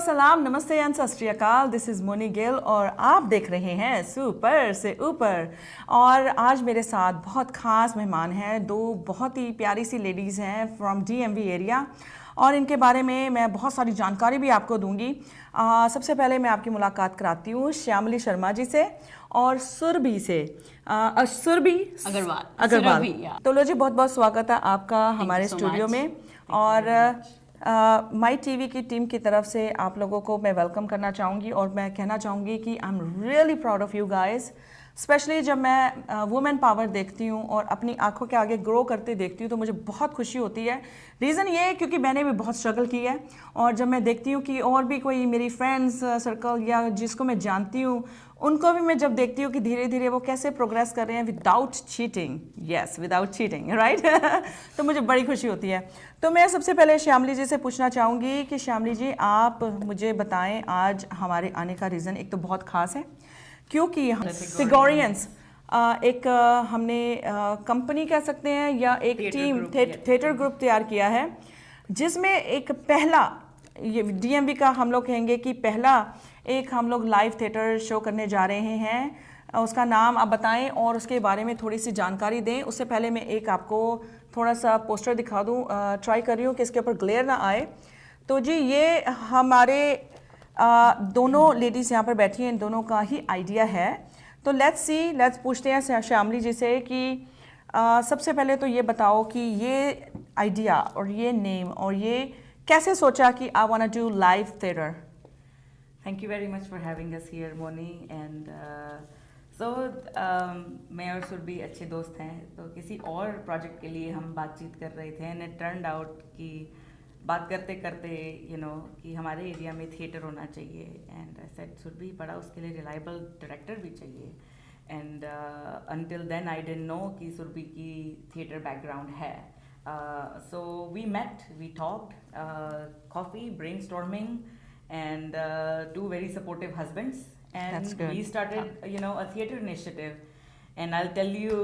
सलाम, नमस्ते एंड सत श्री अकाल। दिस इज़ मोनी गिल और आप देख रहे हैं सुपर से ऊपर। और आज मेरे साथ बहुत ख़ास मेहमान हैं, दो बहुत ही प्यारी सी लेडीज़ हैं फ्रॉम डीएमवी एरिया, और इनके बारे में मैं बहुत सारी जानकारी भी आपको दूंगी। सबसे पहले मैं आपकी मुलाकात कराती हूँ श्यामली शर्मा जी से और सुरभि से। सुरभि अग्रवाल। तो लो जी, बहुत बहुत स्वागत है आपका हमारे स्टूडियो में। और माई टीवी की टीम की तरफ से आप लोगों को मैं वेलकम करना चाहूँगी और मैं कहना चाहूँगी कि I am really proud of you guys. Specially जब मैं वुमेन पावर देखती हूँ और अपनी आंखों के आगे ग्रो करते देखती हूँ तो मुझे बहुत खुशी होती है। रीज़न ये है क्योंकि मैंने भी बहुत स्ट्रगल की है, और जब मैं देखती हूँ कि और भी कोई मेरी फ्रेंड्स सर्कल या जिसको मैं जानती हूँ उनको भी मैं जब देखती हूँ कि धीरे धीरे वो कैसे प्रोग्रेस कर रहे हैं without cheating, yes without cheating, right. तो मुझे बड़ी खुशी होती है। तो मैं सबसे पहले श्यामली जी से पूछना चाहूँगी कि श्यामली जी, आप मुझे बताएं आज हमारे आने का रीज़न एक तो बहुत ख़ास है क्योंकि हम टिगोरियंस एक हमने कंपनी कह सकते हैं या एक टीम थिएटर ग्रुप तैयार किया है, जिसमें एक पहला ये डीएमवी का हम लोग कहेंगे कि पहला एक हम लोग लाइव थिएटर शो करने जा रहे हैं। उसका नाम आप बताएं और उसके बारे में थोड़ी सी जानकारी दें। उससे पहले मैं एक आपको थोड़ा सा पोस्टर दिखा दूं, ट्राई कर रही हूँ कि इसके ऊपर ग्लेयर ना आए। तो जी ये हमारे दोनों लेडीज़ यहाँ पर बैठी हैं, इन दोनों का ही आइडिया है। तो लेट्स पूछते हैं श्यामली जी से कि सबसे पहले तो ये बताओ कि ये आइडिया और ये नेम और ये कैसे सोचा कि I want to do live theatre. Thank you very much for having us here, Moni. And मैं और सुरभि अच्छे दोस्त हैं, तो किसी और प्रोजेक्ट के लिए हम बातचीत कर रहे थे एंड इट टर्न्ड आउट कि बात करते करते कि हमारे एरिया में थिएटर होना चाहिए। एंड आई सेड सुरभि, बड़ा उसके लिए रिलायबल डायरेक्टर भी चाहिए। And until then I didn't know कि सुरभि की थिएटर बैकग्राउंड है। So we met, we talked, coffee, brainstorming, and two very supportive husbands, and we started a theater initiative. And I'll tell you,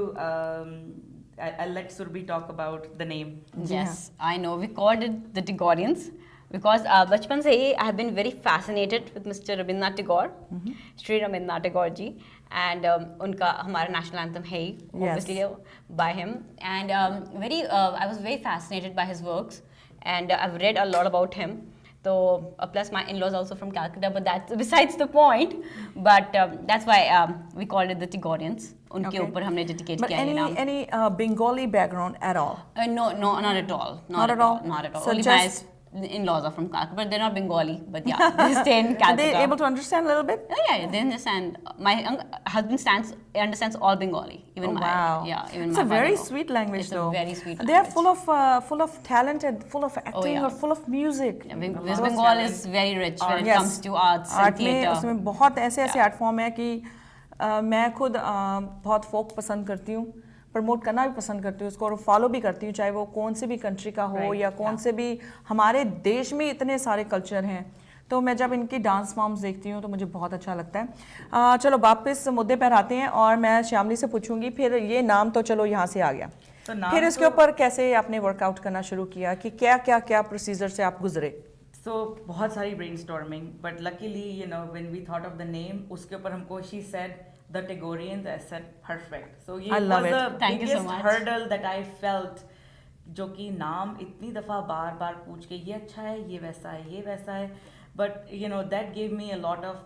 I'll let Surbhi talk about the name. Yes, I know, we called it the Tagorians because बचपन से ही I have been very fascinated with Mr. Rabindranath Tagore, Shri Rabindranath Tagore ji, and उनका हमारा national anthem है ही, obviously by him, and I was very fascinated by his works, and I've read a lot about him. So plus my in-laws also from Calcutta, but that's besides the point. But that's why we called it the Tagorians. उनके ऊपर हमने dedicate किया है नाम. Any Bengali background at all? No, not at all. Not at all. So only my in-laws are from Calcutta, but they're not Bengali. But yeah, they stay in Calcutta. Are they able to understand a little bit? Yeah, they understand. My husband understands all Bengali. Even it's a very sweet language, though. It's a very sweet language. They are full of talent and full of acting or full of music. West Bengal is very rich when it comes to arts and theatre. उसमें बहुत ऐसे art form है कि मैं खुद बहुत फोक पसंद करती हूँ, प्रमोट करना भी पसंद करती हूँ उसको, और फॉलो भी करती हूँ, चाहे वो कौन से भी कंट्री का हो या कौन से भी हमारे देश में इतने सारे कल्चर हैं। तो मैं जब इनकी डांस फॉर्म्स देखती हूँ तो मुझे बहुत अच्छा लगता है। चलो वापस मुद्दे पर आते हैं और मैं श्यामली से पूछूंगी, फिर ये नाम तो चलो यहाँ से आ गया, फिर इसके ऊपर कैसे आपने वर्कआउट करना शुरू किया कि क्या प्रोसीजर से आप गुजरे? बहुत सारी brainstorming, but luckily when we thought of the name, उसके ऊपर हमको she said the Tagorians. I said perfect. So ये was the biggest hurdle that I felt, जो कि नाम इतनी दफ़ा बार बार पूछ के ये अच्छा है, ये वैसा है, ये वैसा है, but that gave me a lot of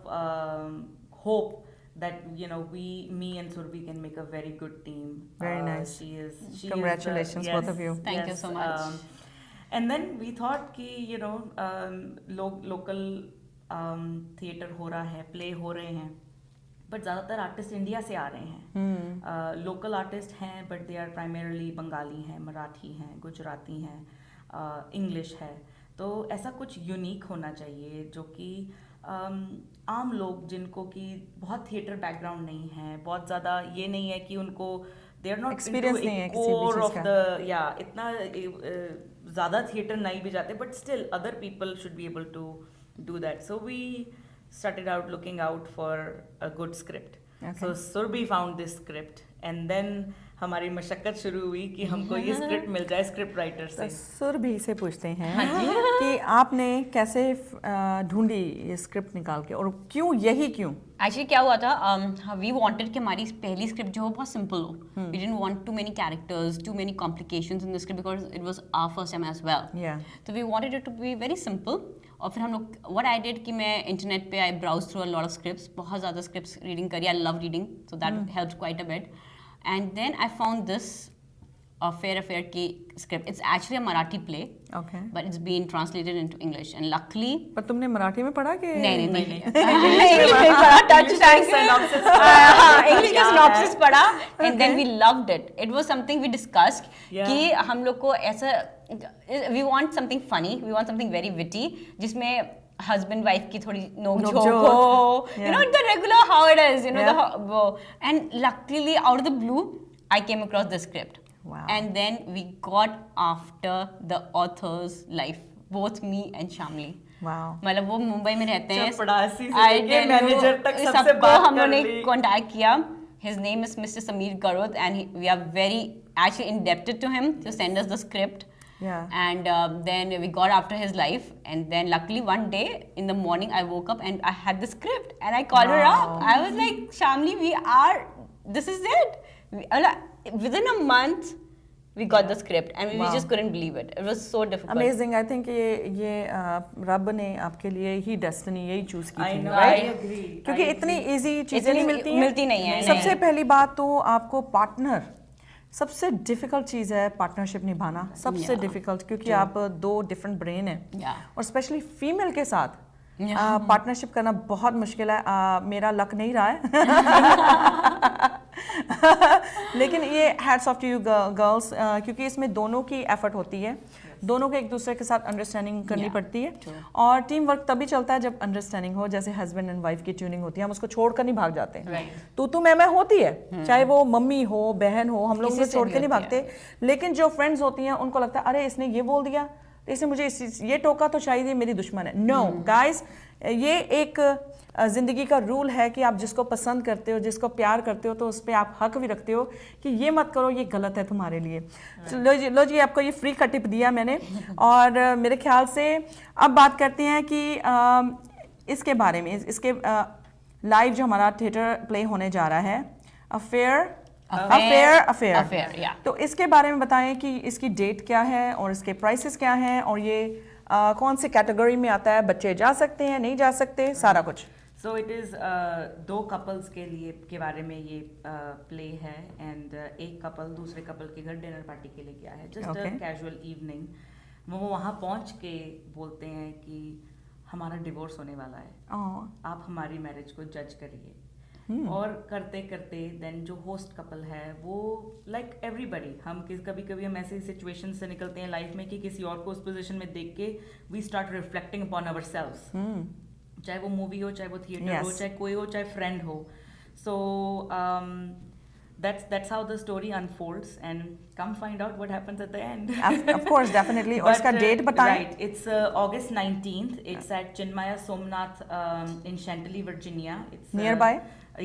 hope that me and Surbhi can make a very good team. Very nice. She Congratulations, is both of you. Thank you so much. And then we thought कि local theatre हो रहा है, play हो रहे हैं, but ज़्यादातर artist India से आ रहे हैं। लोकल आर्टिस्ट हैं but they are primarily Bengali हैं, मराठी हैं, गुजराती हैं, इंग्लिश है। तो ऐसा कुछ यूनिक होना चाहिए जो कि आम लोग जिनको कि बहुत थिएटर बैकग्राउंड नहीं है, बहुत ज़्यादा ये नहीं है कि उनको दे आर नॉट एक्सपीरियंस नहीं है कोर ऑफ द इतना ज़्यादा थिएटर नहीं भी जाते, but still other people should be able to do that. So we started out looking out for a good script. Okay. So Surbhi found this script and then हमारी मशक्कत शुरू हुई कि हमको ये स्क्रिप्ट मिल जाए स्क्रिप्ट राइटर तो से। सुरभि से पूछते हैं कि आपने कैसे ढूंढी ये स्क्रिप्ट निकाल के, और क्यों, यही क्यों? एक्चुअली क्या हुआ था, वी वांटेड कि हमारी पहली स्क्रिप्ट जो हो बहुत सिंपल हो. We didn't want too many characters, too many complications in the script because it was our first time as well. Yeah. तो we wanted it to be very simple. और फिर हम लोग व्हाट आई डिड कि मैं internet पे I browse through a lot of scripts, बहुत ज़्यादा स्क्रिप्ट्स रीडिंग करी. I love reading, so that helped quite a bit. And then I found this affair की script. It's actually a Marathi play, Okay. but it's been translated into English, and luckily पर तुमने मराठी में पढ़ा कि? नहीं English में पढ़ा, टच टैंक इंग्लिश का सिनॉप्सिस पढ़ा, and then we loved it. It was something we discussed कि हम लोग को ऐसा, we want something funny, we want something very witty, जिसमें हस्बैंड वाइफ की थोड़ी नोक झोंक हो, you know the regular how it is, you know. And luckily out of the blue I came across the script. Wow. And then we got after the author's life, both me and Shamli. Wow. मतलब वो मुंबई में रहते हैं, चपड़ासी से I लेके tell you, manager तक सबसे सबको बात हम कर लोगों ने ली। कांटेक्ट किया. His name is Mr. Sameer Garud, and we are very actually indebted to him to send us the script. Yeah. And then we got after his life, and then luckily one day in the morning I woke up and I had the script, and I called her up. I was like, Shamli, this is it. Within a month we got the script, and we Wow. just couldn't believe it. It was so difficult. Amazing. I think ये रब ने आपके लिए ही destiny यही choose की I थी, know, right? I agree. क्योंकि I इतनी agree. इजी चीजें नहीं मिलती हैं. मिलती नहीं है, सबसे नहीं। पहली बात तो आपको पार्टनर, सबसे डिफिकल्ट चीज़ है पार्टनरशिप निभाना, सबसे Yeah. डिफिकल्ट, क्योंकि आप दो डिफरेंट ब्रेन हैं. Yeah. और स्पेशली फीमेल के साथ Yeah. पार्टनरशिप करना बहुत मुश्किल है. मेरा लक नहीं रहा है. लेकिन ये hats off to you girls, क्योंकि इसमें दोनों की एफर्ट होती है, दोनों को एक दूसरे के साथ अंडरस्टैंडिंग करनी Yeah, पड़ती है. true. और टीम वर्क तभी चलता है जब अंडरस्टैंडिंग हो. जैसे हस्बैंड एंड वाइफ की ट्यूनिंग होती है, हम उसको छोड़कर नहीं भाग जाते हैं. Right. तू मैं होती है, चाहे वो मम्मी हो, बहन हो, हम लोग किसी उनको से छोड़ भी के नहीं होती भागते. लेकिन जो फ्रेंड्स होती हैं उनको लगता है अरे इसने ये बोल दिया, तो इसने मुझे ये टोका, तो शायद ये मेरी दुश्मन है. नो गाइस, ये एक ज़िंदगी का रूल है कि आप जिसको पसंद करते हो, जिसको प्यार करते हो, तो उस पर आप हक भी रखते हो कि ये मत करो, ये गलत है तुम्हारे लिए. लो जी आपको ये फ्री का टिप दिया मैंने. और मेरे ख्याल से अब बात करते हैं कि इसके बारे में, इसके लाइव जो हमारा थिएटर प्ले होने जा रहा है, अफेयर. yeah. तो इसके बारे में बताएं कि इसकी डेट क्या है और इसके प्राइसेस क्या हैं, और ये कौन से कैटेगरी में आता है, बच्चे जा सकते हैं, नहीं जा सकते, सारा कुछ. सो इट इज़ दो कपल्स के लिए के बारे में ये प्ले है. एंड एक कपल दूसरे कपल के घर डिनर पार्टी के लिए गया है, जस्ट Okay. Casual evening. वो वहाँ पहुँच के बोलते हैं कि हमारा डिवोर्स होने वाला है, Oh, आप हमारी मैरिज को जज करिए. और करते करते देन जो होस्ट कपल है वो लाइक एवरीबडी, हम कभी कभी हम ऐसे सिचुएशन से निकलते हैं लाइफ में कि किसी और को उस पोजीशन में देख के we start reflecting upon ourselves. चाहे वो मूवी हो, चाहे वो थिएटर हो, Yes. चाहे कोई हो, चाहे फ्रेंड हो. सो that's how the story unfolds, and come find out what happens at the end. of course, definitely. और इसका डेट बताएं. Right, it's August 19th. It's at Chinmaya Somnath in Chantilly, Virginia. It's Nearby?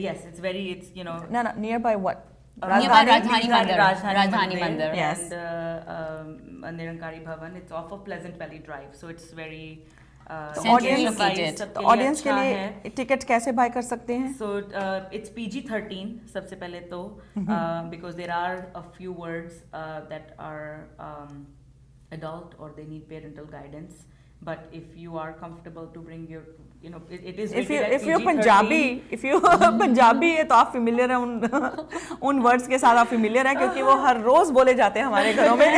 Yes, it's you know. No, nearby what? Nearby Rajdhani Mandir. Rajdhani Rajdhani Mandir. Yes. And Nirankari Bhavan. It's off of Pleasant Valley Drive, so it's very. Centrally audience- located. सबके तो लिए audience के अच्छा लिए है. Ticket कैसे bye कर सकते हैं? So it's PG-13 सबसे पहले तो, because there are a few words that are adult or they need parental guidance. But if you are comfortable to bring your, you know, it is if you rated at if you PG-13. if you Punjabi है तो आप familiar हैं उन words के साथ, आप familiar हैं क्योंकि वो हर रोज बोले जाते हैं हमारे घरों में.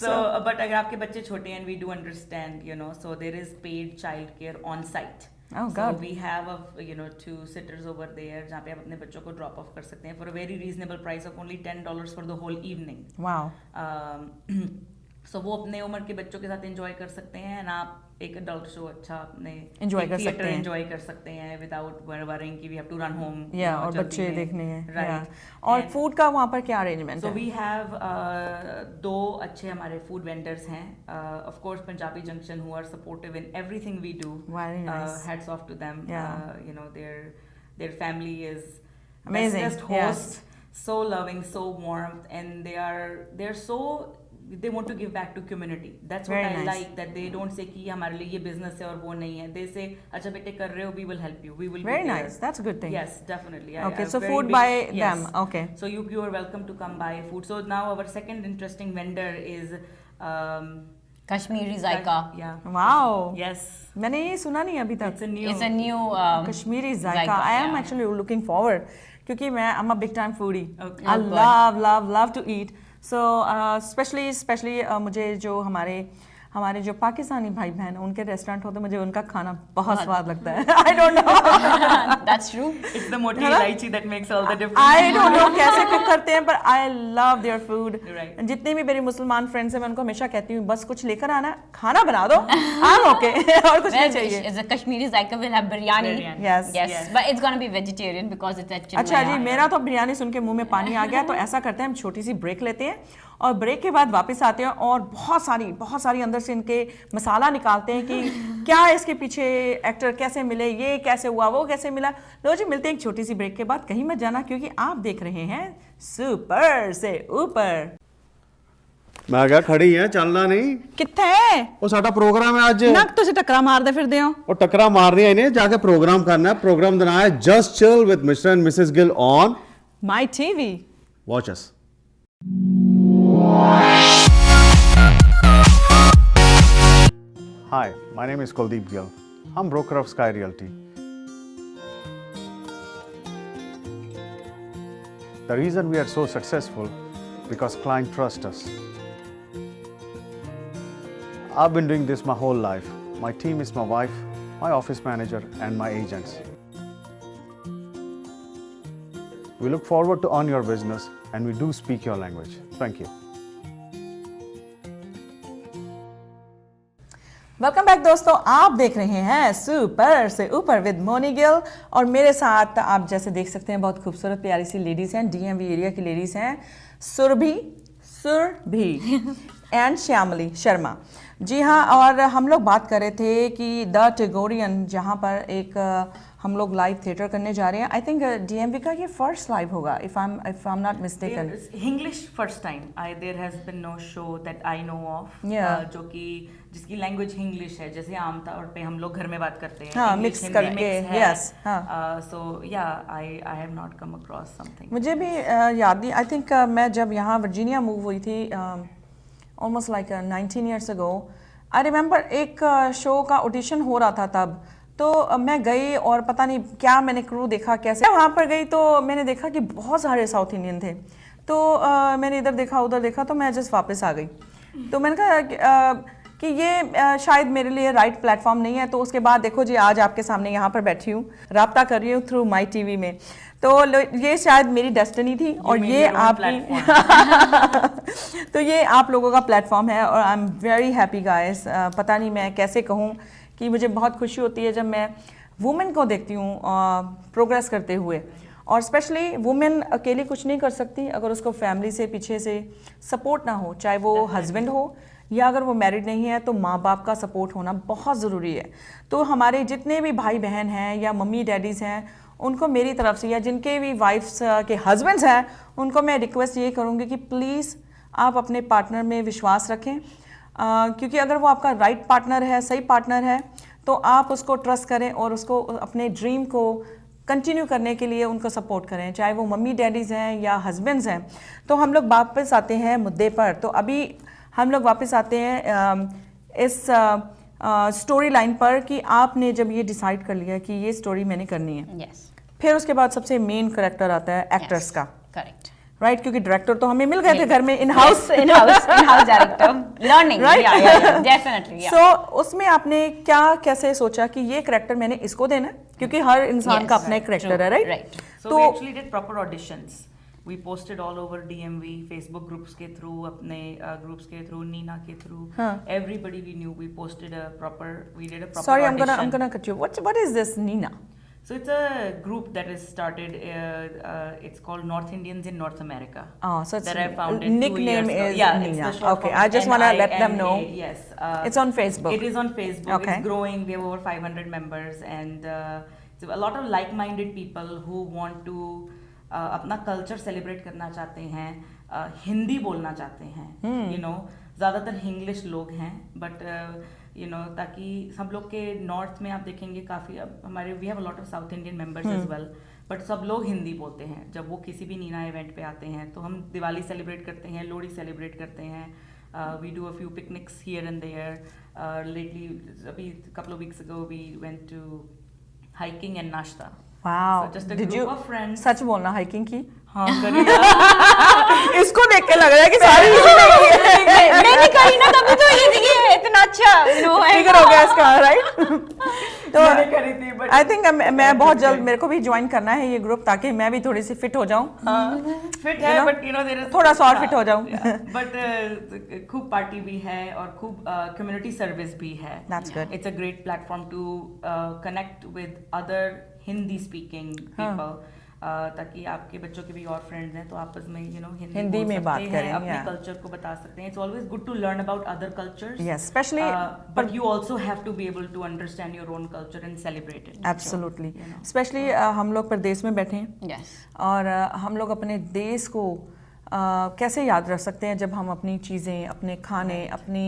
So, but अगर आपके बच्चे छोटे हैं, and we do understand, you know, so there is paid childcare on site. Oh, so God. we have two sitters over there जहाँ पे आप अपने बच्चों को drop off कर सकते हैं for a very reasonable price of only $10 for the whole evening. Wow. So वो अपने उम्र के बच्चों के साथ enjoy कर सकते हैं, and आप एक adult show अच्छा अपने Enjoy कर सकते हैं. enjoy कर सकते हैं without worrying कि we have to run home. Yeah, और जल्दी बच्चे में. देखने हैं. Right. Yeah. और And- फूड का वहाँ पर क्या अरेंजमेंट So है? we have दो अच्छे हमारे food vendors हैं. Of course, Punjabi Junction, who are supportive in everything we do. Very nice. Hats off to them. Yeah. Their family is Amazing. bestest host. Yes. so loving, so warm, and they want to give back to community. That's what Very I nice. like, that they don't say कि हमारे लिए ये business है और वो नहीं है. They say अच्छा बेटे कर रहे हो, we will help you, we will Very be there. nice. That's a good thing. Yes, definitely. Okay, I'm so very food big- by yes. them. Okay. So you are welcome to come buy food. So now our second interesting vendor is Kashmiri Zaika. Yeah. Wow. Yes. मैंने ये सुना नहीं अभी तक. It's a new. It's a new Kashmiri Zaika. I am yeah. actually looking forward क्योंकि I'm a big time foodie. Okay. I Oh, God. love to eat. So especially मुझे जो हमारे जो पाकिस्तानी भाई बहन उनके रेस्टोरेंट होते मुझे उनका खाना बहुत स्वाद लगता है. I don't know. That's true. It's the moti है ना? elaichi that makes all the difference. I don't know कैसे कुक करते हैं पर I love their food. Right. जितने भी मेरे मुसलमान फ्रेंड्स हैं मैं उनको हमेशा कहती हूँ बस कुछ लेकर आना खाना बना दो I'm okay और कुछ नहीं Well, चाहिए. it's a Kashmiri Zaika will have biryani. Biryani. Yes. Yes, but it's gonna be vegetarian because it's at अच्छा जी Chennai. मेरा तो बिरयानी सुन के मुंह में पानी आ गया तो ऐसा करते हैं हम छोटी सी ब्रेक लेते हैं और ब्रेक के बाद वापस आते हैं और बहुत सारी अंदर से इनके मसाला निकालते हैं कि क्या इसके पीछे एक्टर कैसे मिले ये कैसे हुआ वो कैसे मिला. लो जी मिलते हैं एक छोटी सी ब्रेक के बाद. कहीं मत जाना क्योंकि आप देख रहे हैं सुपर से ऊपर. ਮੈਂ ਕਿਹਾ ਖੜੀ ਹੈ ਚੱਲਣਾ ਨਹੀਂ. ਕਿੱਥੇ ਉਹ ਸਾਡਾ ਪ੍ਰੋਗਰਾਮ ਹੈ ਅੱਜ. ਨੱਕ ਤੁਸੀਂ ਟੱਕਰਾ ਮਾਰਦੇ ਫਿਰਦੇ ਹੋ. ਉਹ ਟੱਕਰਾਂ ਮਾਰਦੀਆਂ ਨੇ ਜਾ ਕੇ ਪ੍ਰੋਗਰਾਮ ਕਰਨਾ ਹੈ. ਪ੍ਰੋਗਰਾਮ ਦਾ ਨਾਮ ਹੈ just chill with Mr and Mrs Gill on my TV. Watch us. Hi, my name is Kuldeep Gill. I'm broker of Sky Realty. The reason we are so successful because client trust us. I've been doing this my whole life. My team is my wife, my office manager, and my agents. We look forward to earn your business and we do speak your language. Thank you. Welcome back दोस्तों. आप देख रहे हैं super से ऊपर with Moni Gill और मेरे साथ आप जैसे देख सकते हैं बहुत खूबसूरत प्यारी सी लेडीज हैं. डीएमवी एरिया की लेडीज हैं सुरभि एंड श्यामली शर्मा. जी हाँ और हम लोग बात कर रहे थे कि द टेगोरियन जहाँ पर एक हम लोग लाइव थिएटर करने जा रहे हैं. आई थिंक डीएमवी का ये फर्स्ट लाइव होगा if I am not mistaken. English first time. There has been no show that I know of. Yeah. जो कि जिसकी लैंग्वेज इंग्लिश है जैसे आमतौर पे हम लोग घर में बात करते हैं. हाँ, English, mix हिंदी करके, mix है. yes, हाँ. So yeah, I have not come across something. मुझे भी याद नहीं. आई थिंक मैं जब यहाँ वर्जीनिया मूव हुई थी almost like 19 years ago. I remember एक शो का ऑडिशन हो रहा था तब तो मैं गई और पता नहीं क्या मैंने क्रू देखा कैसे वहाँ पर गई तो मैंने देखा कि बहुत सारे साउथ इंडियन थे तो मैंने इधर देखा उधर देखा तो मैं जस्ट वापस आ गई. तो मैंने कहा कि ये शायद मेरे लिए राइट प्लेटफॉर्म नहीं है. तो उसके बाद देखो जी आज आपके सामने यहाँ पर बैठी हूँ राब्ता कर रही हूँ थ्रू माई टीवी में. तो ये शायद मेरी डेस्टिनी थी और ये आपकी तो ये आप लोगों का प्लेटफॉर्म है और I am very happy guys. पता नहीं मैं कैसे कहूँ कि मुझे बहुत खुशी होती है जब मैं वुमेन को देखती हूँ प्रोग्रेस करते हुए और स्पेशली वुमेन अकेली कुछ नहीं कर सकती अगर उसको फैमिली से पीछे से सपोर्ट ना हो. चाहे वो हस्बैंड हो या अगर वो मैरिड नहीं है तो माँ बाप का सपोर्ट होना बहुत ज़रूरी है. तो हमारे जितने भी भाई बहन हैं या मम्मी डैडीज़ हैं उनको मेरी तरफ से या जिनके भी वाइफ्स के हस्बैंड्स हैं उनको मैं रिक्वेस्ट ये करूँगी कि प्लीज़ आप अपने पार्टनर में विश्वास रखें. क्योंकि अगर वो आपका राइट पार्टनर है सही पार्टनर है तो आप उसको ट्रस्ट करें और उसको अपने ड्रीम को कंटिन्यू करने के लिए उनको सपोर्ट करें चाहे वो मम्मी डैडीज़ हैं या हस्बैंड्स हैं. तो हम लोग वापस आते हैं मुद्दे पर. तो अभी हम लोग वापस आते हैं इस स्टोरी लाइन पर कि आपने जब ये डिसाइड कर लिया कि ये स्टोरी मैंने करनी है. Yes. फिर उसके बाद सबसे मेन करेक्टर आता है एक्टर्स का. Correct. राइट क्योंकि डायरेक्टर तो हमें मिल गए थे घर में in house director. Learning. Right? Yeah, definitely. Yeah. So उसमें आपने क्या कैसे सोचा कि ये करेक्टर मैंने इसको देना है क्योंकि हर इंसान Yes, का अपना एक करेक्टर है right. Right. So we actually did proper auditions. We posted all over DMV, Facebook groups के through, अपने groups के through, Nina के through. Everybody we knew. We posted we did a proper Sorry, audition. I'm gonna cut you. What is this Nina? So it's a group that is started. It's called North Indians in North America. Oh, so it's that I founded nickname 2 years ago. is Yeah, Nina. it's the short Okay, form I just wanna let them know. NINA. Yes. It's on Facebook. It is on Facebook. Okay. It's growing. We have over 500 members and so a lot of like-minded people who want to अपना culture celebrate करना चाहते हैं, हिंदी बोलना चाहते हैं, you know ज़्यादातर English लोग हैं, बट यू नो ताकि सब लोग के नॉर्थ में आप देखेंगे काफ़ी हमारे we have a lot of South Indian members as well, but सब लोग हिंदी बोलते हैं। जब वो किसी भी नीना इवेंट पे आते हैं तो हम दिवाली सेलिब्रेट करते हैं, लोहड़ी सेलिब्रेट करते हैं, we do a few picnics here and there. Lately अभी couple of weeks ago we went to hiking and nashta. Wow, So just a did group you of friends. सच बोलना हाइकिंग की? हाँ करिए। इसको देख के लग रहा है कि सारी इसी नहीं है। मैंने कही ना तभी तो ये इतना अच्छा फिगर हो गया इसका, राइट? तो मैंने करी थी, but आई थिंक मैं बहुत जल्द मेरे को भी ज्वाइन करना है ये ग्रुप, ताकि मैं भी थोड़ी सी फिट हो जाऊं। फिट है, but you know there is थोड़ा सा और fit हो जाऊं। बट खूब पार्टी भी है और खूब कम्युनिटी सर्विस भी है। That's good. It's a great platform to connect with other Hindi speaking people, ताकि आपके बच्चों के भी और फ्रेंड्स हैं तो आपस में यू नो हिंदी में बात करें, अपने yeah. कल्चर को बता सकते हैं। It's always good to learn about other cultures, Yes, especially but you also have to be able to understand your own culture and celebrate it. Absolutely, especially हम लोग प्रदेश में बैठे हैं यस और हम लोग अपने देश को कैसे याद रख सकते हैं जब हम अपनी चीज़ें, अपने खाने, अपनी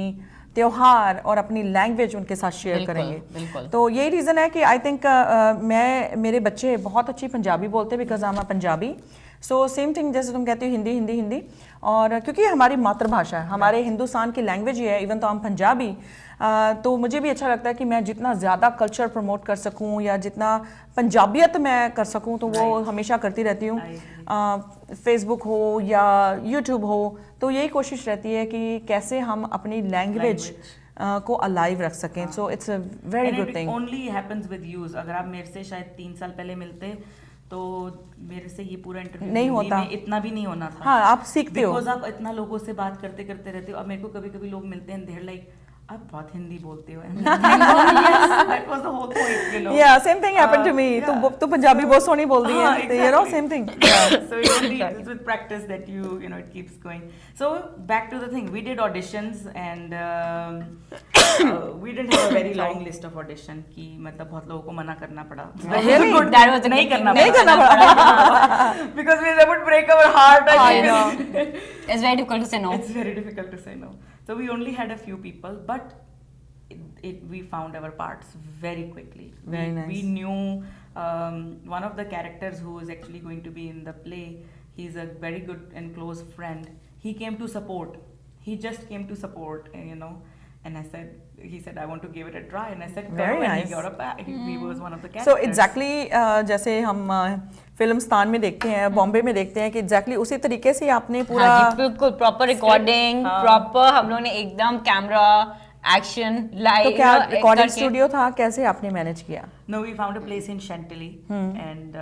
त्योहार और अपनी लैंग्वेज उनके साथ शेयर बिल्कुल, करेंगे। बिल्कुल। तो यही रीज़न है कि आई थिंक मेरे बच्चे बहुत अच्छी पंजाबी बोलते हैं, because I am Punjabi. So same thing, जैसे तुम कहते हो हिंदी हिंदी हिंदी, और क्योंकि हमारी मातृभाषा है, हमारे हिंदुस्तान की लैंग्वेज ही है, इवन तो हम पंजाबी, तो मुझे भी अच्छा लगता है कि मैं जितना ज़्यादा कल्चर प्रमोट कर सकूं या जितना पंजाबियत मैं कर सकूं तो वो हमेशा करती रहती हूँ। फेसबुक हो या यूट्यूब हो, तो यही कोशिश रहती है कि कैसे हम अपनी लैंग्वेज को अलाइव रख सकें। So it's a very good thing. Only happens with use. अगर आप मेरे से शायद 3 साल पहले मिलते तो मेरे से ये पूरा इंटरव्यू नहीं होता, इतना भी नहीं होना था। हाँ, आप सीखते हो, बिकॉज आप इतना लोगों से बात करते करते रहते हो। अब मेरे को कभी कभी लोग मिलते हैं, देयर लाइक आप बहुत हिंदी बोलते हो। That was the whole point, you know. Yeah, same thing happened to me. Yeah. तो पंजाबी बहुत सोनी बोल दी है, exactly. you know, same thing. So it only it's with practice that you know it keeps going. So back to the thing, we did auditions and we didn't have a very long list of audition कि मतलब बहुत लोगों को मना करना पड़ा। Really? That was a नहीं good करना thing. पड़ा because that would break our heart. I know. It's very difficult to say no. It's very difficult to say no. So we only had a few people, but we found our parts very quickly. Very nice. We knew one of the characters who is actually going to be in the play. He's a very good and close friend. He came to support. He just came to support, you know. And he said, I want to give it a try. And I said, Very and nice. he got up. He was one of the characters. So exactly जैसे हम फिल्मस्तान में देखते हैं, बॉम्बे में देखते हैं कि exactly उसी तरीके से आपने पूरा हाँ जी, बिल्कुल प्रॉपर रिकॉर्डिंग, प्रॉपर हम लोग ने एकदम कैमरा एक्शन लाइव। तो क्या रिकॉर्डिंग स्टूडियो था, कैसे आपने मैनेज किया? No, we found a place in Chantilly, and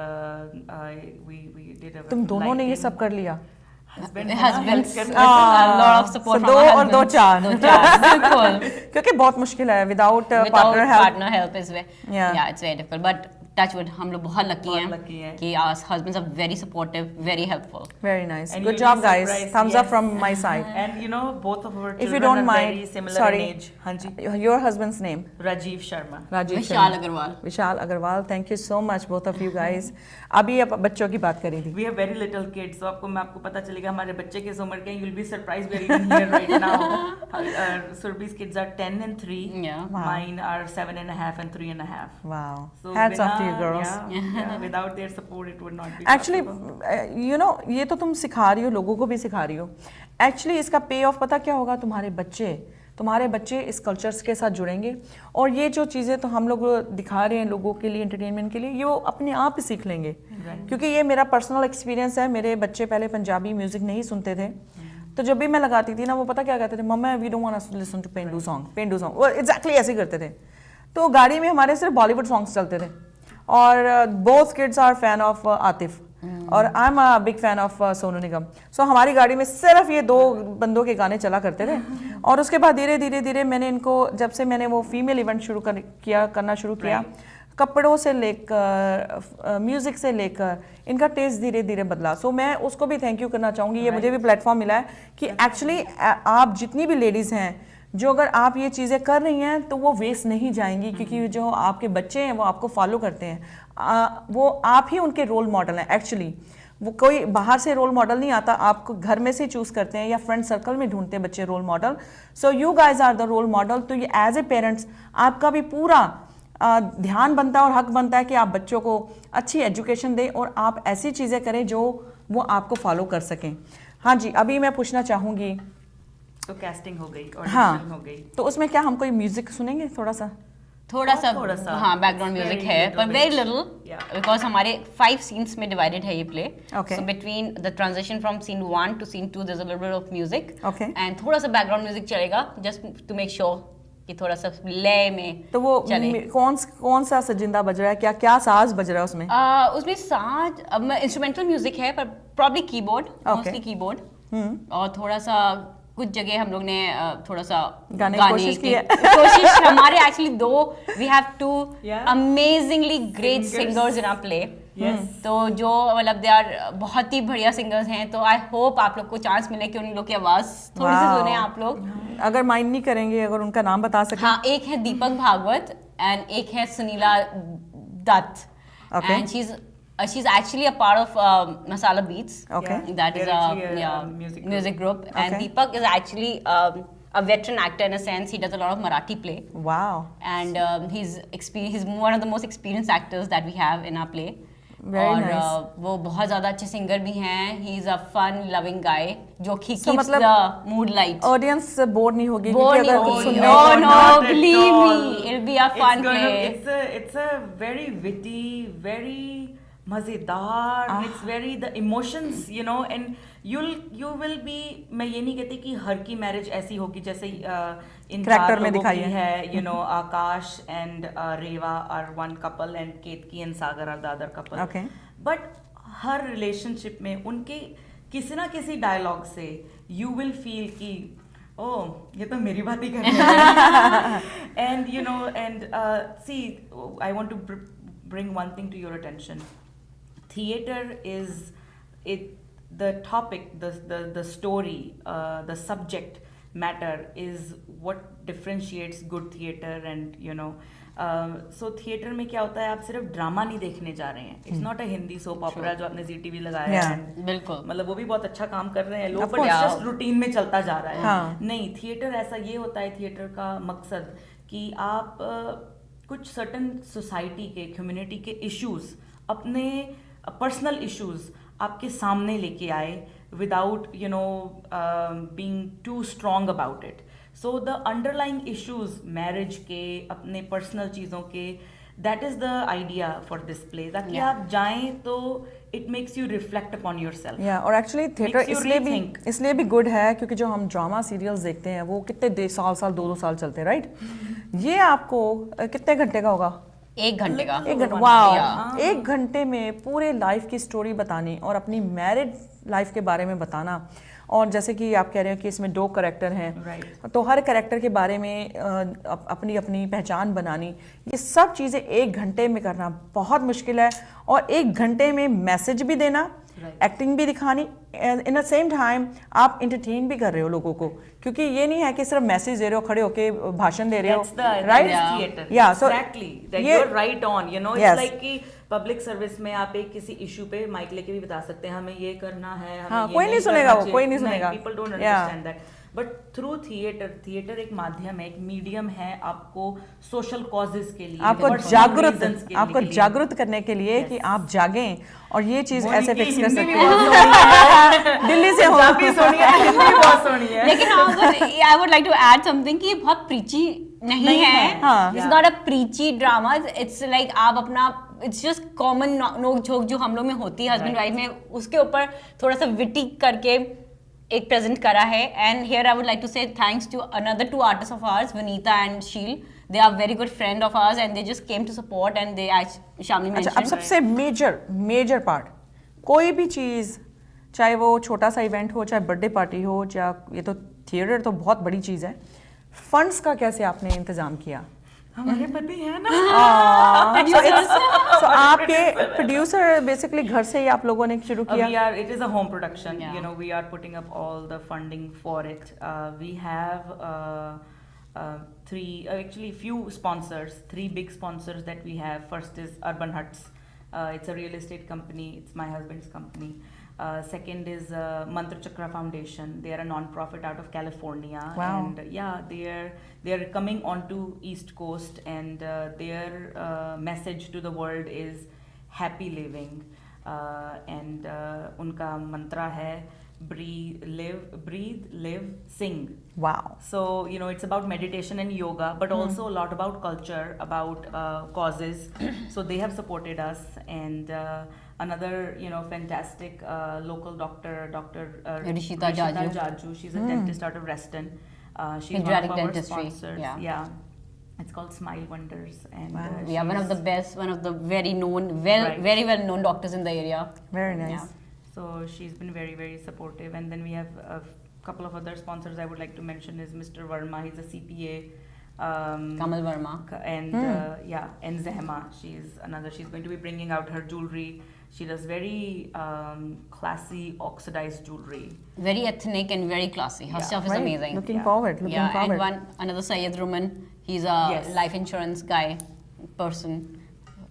we did a. तुम दोनों ने ये सब कर लिया? husbands lot of support So from दो our और दो husbands. चार। बिल्कुल क्योंकि बहुत मुश्किल है without partner help. partner help is yeah it's very difficult, but touch wood हम लोग बहुत lucky lucky हैं हैं कि our husbands are very supportive, very helpful. Very nice. And Good you'll job be guys. surprised, Thumbs up yes. from my side. And you know, both of our If you children don't are mind, very similar sorry. in age. Hanji. Your husband's name? Rajiv Sharma. Rajiv Vishal Sharma. Agarwal. Vishal Agarwal. Thank you so much both of you guys. अभी आप बच्चों की बात करी थी। We have very little kids, so आपको पता चलेगा हमारे बच्चे किस उम्र के हैं. You'll be surprised we are even here right now. Surbhi's kids are 10 and 3. Yeah. Wow. Mine are 7.5 and 3.5. Wow. So Hats off to you बिना- girls. Yeah, without their support, it would not be actually possible. You know ये तो तुम सिखा रही हो, लोगों को भी सिखा रही हो। एक्चुअली इसका पे ऑफ पता क्या होगा? तुम्हारे बच्चे इस कल्चर्स के साथ जुड़ेंगे और ये जो चीज़ें तो हम लोग दिखा रहे हैं लोगों के लिए, एंटरटेनमेंट के लिए, ये वो अपने आप ही सीख लेंगे। क्योंकि ये मेरा पर्सनल एक्सपीरियंस है। मेरे बच्चे पहले पंजाबी म्यूजिक नहीं सुनते थे, तो जब भी मैं लगाती थी ना, वो पता क्या कहते थे, mamma we don't want to listen to पेंडू सॉन्ग। वो एग्जैक्टली ऐसे ही करते थे। तो गाड़ी में हमारे सिर्फ बॉलीवुड सॉन्ग्स चलते थे और both kids are fan of Atif और I am a big fan of Sonu Nigam. So हमारी गाड़ी में सिर्फ ये दो बंदों के गाने चला करते थे। और उसके बाद धीरे धीरे मैंने इनको, जब से मैंने वो फीमेल इवेंट करना शुरू किया, कपड़ों से लेकर म्यूजिक से लेकर इनका टेस्ट धीरे धीरे बदला। सो मैं उसको भी थैंक यू करना चाहूँगी। ये मुझे भी प्लेटफॉर्म मिला है कि एक्चुअली आप जितनी भी लेडीज़ हैं, जो अगर आप ये चीज़ें कर रही हैं तो वो वेस्ट नहीं जाएंगी, क्योंकि जो आपके बच्चे हैं वो आपको फॉलो करते हैं, वो आप ही उनके रोल मॉडल हैं एक्चुअली। वो कोई बाहर से रोल मॉडल नहीं आता, आपको घर में से चूज करते हैं या फ्रेंड सर्कल में ढूंढते हैं बच्चे role model. So you guys are the role model. तो ये एज ए पेरेंट्स आपका भी पूरा ध्यान बनता है और हक बनता है कि आप बच्चों को अच्छी एजुकेशन दें और आप ऐसी चीज़ें करें जो वो आपको फॉलो कर सकें. हाँ जी, अभी मैं पूछना चाहूँगी. तो कैस्टिंग हो गई, हाँ, ऑडिशन हो गई. तो उसमें क्या हम कोई म्यूजिक सुनेंगे थोड़ा सा? थोड़ा सा हाँ बैकग्राउंड It's म्यूजिक very है, little पर very bit. Little, Yeah. Because हमारे 5 सीन्स में डिवाइडेड है ये play. Okay. So between the transition from scene 1 to scene 2 there is a little bit of music. Okay. And थोड़ा सा background music चलेगा just to make sure कि थोड़ा सा लय में तो वो चले. कौन सा सजिंदा बज रहा है, क्या क्या साज बज रहा है उसमें? उसमें साज इंस्ट्रूमेंटल म्यूजिक है, पर probably keyboard, Okay. Mostly keyboard. और थोड़ा सा कुछ जगह हम लोग ने थोड़ा सा गाने की कोशिश की है. कोशिश हमारे एक्चुअली दो we have two Yeah. Amazingly great Singers. Singers in our play. Yes. तो जो मतलब दे आर बहुत ही बढ़िया सिंगर्स हैं, तो आई होप आप लोग को चांस मिले कि उन लोग की आवाज थोड़ी सी Wow. सुने आप लोग. अगर माइंड नहीं करेंगे, अगर उनका नाम बता सकें. हाँ, एक है दीपक भागवत एंड एक है Sunila Dutt. Okay. And she's actually a part of Masala Beats. Okay. Yeah. That is They're a actually a music group. And Okay. Deepak is actually a veteran actor in a sense. He does a lot of Marathi play. Wow. And he's one of the most experienced actors that we have in our play. Very और nice. वो बहुत ज़्यादा अच्छे singer भी हैं. He is a fun loving guy जो कि So keeps मतलब the mood light. Audience bore नहीं होगी Bore क्योंकि नहीं अगर कुछ होगी. सुनने No, no, Not at believe all. me, it'll be a fun play. It's a very witty, very मजेदार. It's very the emotions, you know, and you will be. मैं ये नहीं कहती कि हर की मैरिज ऐसी होगी जैसे इन Character चार में लोगों दिखाई की है. है. You know, Akash and Reva are one couple and Ketaki and Sagar are the other couple. Okay. But हर रिलेशनशिप में उनके किसी ना किसी डायलॉग से you will feel कि ओह ये तो मेरी बात ही कर रही है. And you know, and see, I want to bring one thing to your attention. Theater is the topic, the story, the subject matter is what differentiates good theater. And you know, so theater में क्या होता है, आप सिर्फ drama नहीं देखने जा रहे हैं. It's not a Hindi soap ऑपरा जो आपने जी टीवी लगाया Yeah. है. बिल्कुल. मतलब वो भी बहुत अच्छा काम कर रहे हैं लोग, Of but course. Just routine में चलता जा रहा है. हाँ. नहीं, थिएटर ऐसा ये होता है, थिएटर का मकसद कि आप कुछ सर्टन सोसाइटी के, कम्युनिटी के इश्यूज, अपने पर्सनल इश्यूज आपके सामने लेके आए without you know being too strong about it. So the underlying issues marriage के, अपने पर्सनल चीज़ों के, that is the idea for this play, ताकि Yeah. आप जाएं तो it makes you reflect upon yourself. या और actually theatre Makes you rethink. इसलिए भी गुड है क्योंकि जो हम ड्रामा सीरियल्स देखते हैं वो कितने साल 2 साल चलते हैं, राइट? ये आपको कितने घंटे का होगा? 1 घंटे का. 1 घंटे. Yeah. वाह, 1 घंटे में पूरे लाइफ की स्टोरी बतानी और अपनी मैरिड लाइफ के बारे में बताना. और जैसे कि आप कह रहे हो कि इसमें 2 कैरेक्टर हैं, Right. तो हर कैरेक्टर के बारे में अपनी अपनी पहचान बनानी, ये सब चीज़ें 1 घंटे में करना बहुत मुश्किल है. और 1 घंटे में मैसेज भी देना, Right. एक्टिंग भी दिखानी, इन द सेम टाइम आप इंटरटेन भी कर रहे हो लोगों को, क्योंकि ये नहीं है कि सिर्फ मैसेज दे रहे हो, खड़े होके भाषण दे रहे हो, That's the right? Yeah. theater. Yeah, so exactly. That ये- you're right on. You know, it's Yes. like कि पब्लिक सर्विस में आप एक किसी इशू पे माइक लेके भी बता सकते हैं हमें ये करना है, हमें हाँ, ये कोई नहीं सुनेगा करना वो, कोई नहीं चाहिए. सुनेगा. People don't Yeah. understand that. But through theatre एक माध्यम है, एक मीडियम है आपको सोशल कॉजेज के लिए, आपको personal reasons के लिए. जागरूक करने के लिए कि आप जागें और ये चीज ऐसे मोनी की फिक्स कर हिंदी सकते भी बहुत सोनी हैं. दिल्ली से हो. पंजाबी सोनी है, हिंदी बहुत सोनी है. लेकिन I would like to add something कि ये बहुत प्रीची नहीं है. हाँ. It's not a preachy drama. It's like आप अपना, इट्स जस्ट कॉमन नोक झोंक जो हम लोग में होती है हस्बैंड वाइफ में, उसके ऊपर थोड़ा सा विटी करके एक प्रेजेंट करा है. And here I would like to say thanks to another 2 artist of ours, Vinita and Sheel. They are very good friend of ours and they just came to support and they Shamli अच्छा, अब mentioned. सबसे major part, कोई भी चीज, चाहे वो छोटा सा इवेंट हो, चाहे बर्थडे पार्टी हो, चाहे ये तो थिएटर तो बहुत बड़ी चीज है, फंड्स का कैसे आपने इंतजाम किया? हमारे पति है ना. So आपके प्रोड्यूसर बेसिकली घर से ही आप लोगों ने शुरू किया? It is a home production. Yeah. You know, we are putting up all the funding for it. We have 3, actually few sponsors, 3 big sponsors that we have. First is Urban Huts. It's a real estate company. It's my husband's company. Second is Mantra Chakra Foundation. They are a non-profit out of California. Wow. And yeah, they are coming onto East Coast, and their message to the world is happy living. And उनका mantra है breathe, live, sing. Wow. So, you know, it's about meditation and yoga, but also a lot about culture, about causes. So they have supported us. And another, you know, fantastic local doctor, Rishita Jaju. She's a dentist out of Reston. She's Pediatric one of our dentistry, sponsors. yeah. It's called Smile Wonders. And Wow. Yeah, one of the best, one of the very known, Right. very well known doctors in the area. Very nice. Yeah. So she's been very, very supportive. And then we have a couple of other sponsors I would like to mention is Mr. Verma. He's a CPA. Kamal Verma. And and Zehma. She's going to be bringing out her jewelry. She does very classy oxidized jewelry. Very ethnic and very classy. Her Yeah. stuff is Right. amazing. Looking Yeah. forward. Looking forward. And another Syed Ruman. He's a Yes. life insurance guy, person.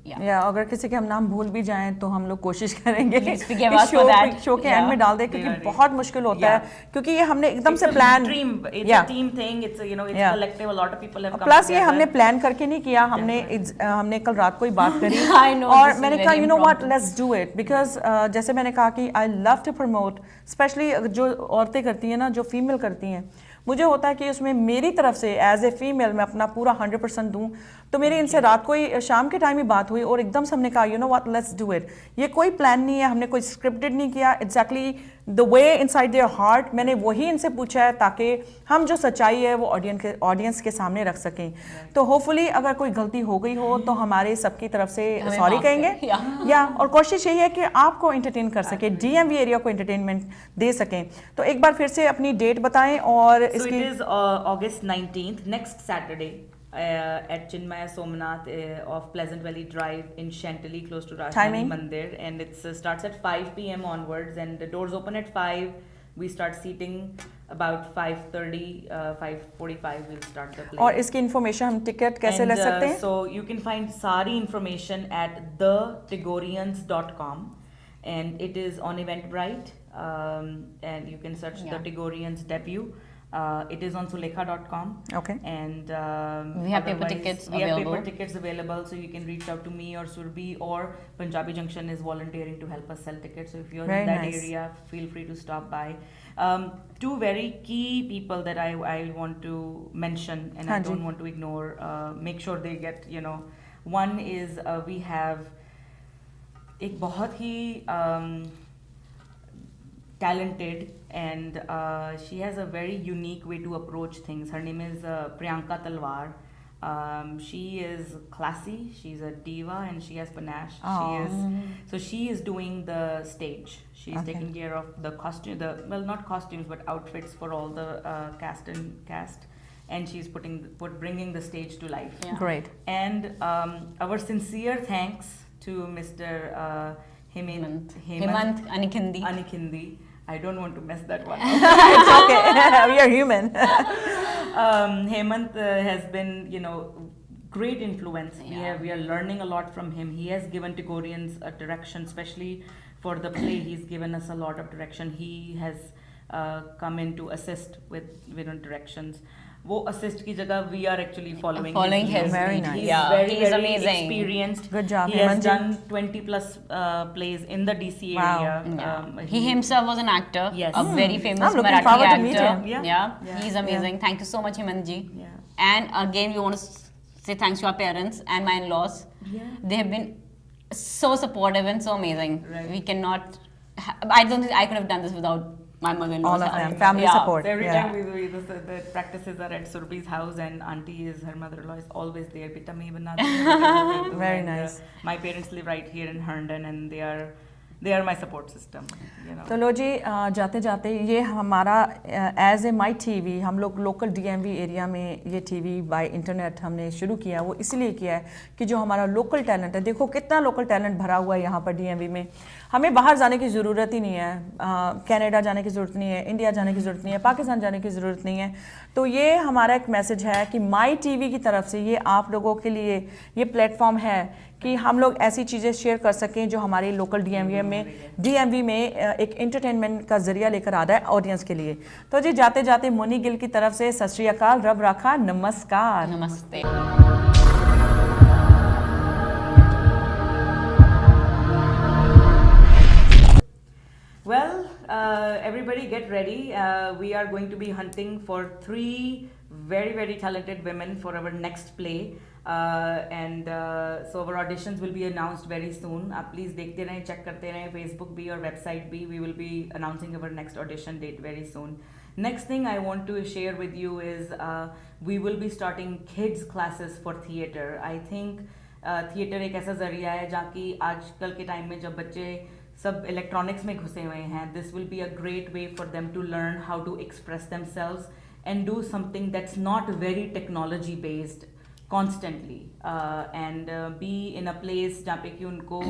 Yeah. या अगर किसी के हम नाम भूल भी जाएं तो हम लोग कोशिश करेंगे Please कि forgive us for that. Show के एंड में डाल दें क्योंकि Yeah. बहुत मुश्किल होता है Yeah. क्योंकि ये हमने एकदम It's से a plan dream. It's Yeah. a team thing. It's a, you know, it's Yeah. collective. A lot of people have come plus ये together. हमने प्लान करके नहीं किया हमने Definitely. हमने कल रात को ही बात करी I know, और this is मैंने very कहा you know what impromptu. Let's do it because जैसे मैंने कहा कि I love to promote especially जो औरतें करती हैं ना जो फीमेल करती हैं मुझे होता है कि उसमें मेरी तरफ से एज ए फीमेल मैं अपना पूरा 100% दूं तो मेरी इनसे रात को ही शाम के टाइम ही बात हुई और एकदम से हमने कहा you know what let's do it ये कोई प्लान नहीं है हमने कोई स्क्रिप्टेड नहीं किया exactly the way inside their heart मैंने वही इनसे पूछा है ताकि हम जो सच्चाई है वो ऑडियंस के सामने रख सकें तो होपफुली अगर कोई गलती हो गई हो तो हमारे सबकी तरफ से हमें सॉरी माफ कहेंगे करें, या और कोशिश यही है कि आपको एंटरटेन कर सके डीएमवी एरिया को एंटरटेनमेंट दे सकें तो एक बार फिर से अपनी डेट बताएं और So इसकी it is August 19th, next Saturday, at Chinmaya Somnath of Pleasant Valley Drive in Chantilly, close to Rajdhani Timing? Mandir, and it starts at 5 p.m. onwards, and the doors open at 5. We start seating about 5:30, 5:45. We'll start the play. और इसकी information हम ticket कैसे ले सकते हैं So you can find sari information at thetigorians.com, and it is on Eventbrite, and you can search Yeah. the Tigorians debut. It is on sulekha.com. Okay. And We have paper otherwise, tickets we have available. paper tickets available, so you can reach out to me or Surbi, or Punjabi Junction is volunteering to help us sell tickets. So if you're Very in that nice. area, feel free to stop by. Two very key people that I want to mention, and I Haan ji. don't want to ignore. Make sure they get, you know. One is we have एक बहुत ही talented, and she has a very unique way to approach things. Her name is Priyanka Talwar. She is classy, she's a diva, and she has panache. She is doing the stage. She's Okay. taking care of the costume, not costumes, but outfits for all the cast, and she's bringing the stage to life. Yeah. Great. And our sincere thanks to Mr. Hemant Anikhindi. Anikhindi. I don't want to mess that one up. It's okay. We are human. Hemant has been, you know, great influence. Yeah. We are learning a lot from him. He has given Tigorians a direction, especially for the play. He's given us a lot of direction. He has come in to assist with directions. वो assist की जगह we are actually following his Very lead. nice. He's Yeah, very, he's very amazing. experienced. Good job, He has Hemant ji. done 20 plus plays in the DC Wow. area. Yeah. He himself was an actor, Yes. a very famous I'm looking Marathi forward to actor. meet him. Yeah. Yeah, Yeah. he's amazing. Thank you so much, Hemant ji. Yeah. And again, we want to say thanks to our parents and my in-laws. Yeah. They have been so supportive and so amazing. Right. We cannot. I don't think I could have done this without my mother-in-law. All of them. Family support. So every Yeah. time the practices are at Surbi's house, and auntie is her mother-in-law is always there. Beta main bana do. Very And, nice. My parents live right here in Herndon, and they are my support system. You know. तो लो जी जाते जाते ये हमारा as a my TV हम लोग local DMV area में ये TV bye internet हमने शुरू किया वो इसलिए किया है कि जो हमारा लोकल टैलेंट है देखो कितना लोकल टैलेंट भरा हुआ है यहाँ पर डीएमवी में हमें बाहर जाने की ज़रूरत ही नहीं है कनाडा जाने की ज़रूरत नहीं है इंडिया जाने की ज़रूरत नहीं है पाकिस्तान जाने की ज़रूरत नहीं है तो ये हमारा एक मैसेज है कि माई टीवी की तरफ से ये आप लोगों के लिए ये प्लेटफॉर्म है कि हम लोग ऐसी चीज़ें शेयर कर सकें जो हमारे लोकल डीएमवी में एक एंटरटेनमेंट का जरिया लेकर आ रहा है ऑडियंस के लिए। तो जी जाते जाते मोनी गिल की तरफ से सत श्री अकाल, रब राखा, नमस्कार। नमस्ते। Well, everybody get ready. We are going to be hunting for 3 very, very talented women for our next play. So our auditions will be announced very soon. आप please देखते रहें, check करते रहें, Facebook भी और website भी. We will be announcing our next audition date very soon. Next thing I want to share with you is we will be starting kids classes for theatre. I think theatre एक ऐसा जरिया है जहाँ की आजकल के time में जब बच्चे सब इलेक्ट्रॉनिक्स में घुसे हुए हैं, this will be a great way for them to learn how to express themselves and do something that's not very technology based constantly and be in a place जहाँ पे कि उनको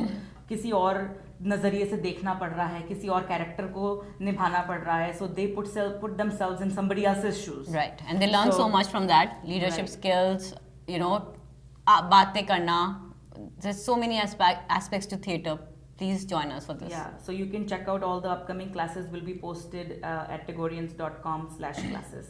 किसी और नज़रिए से देखना पड़ रहा है, किसी और कैरेक्टर को निभाना पड़ रहा है, so they put themselves in somebody else's shoes. Right, and they learn so much from that. Leadership skills, you know, बातें करना. There's so many aspects to theatre. Please join us for this. Yeah, so you can check out all the upcoming classes will be posted at tagorians.com/classes.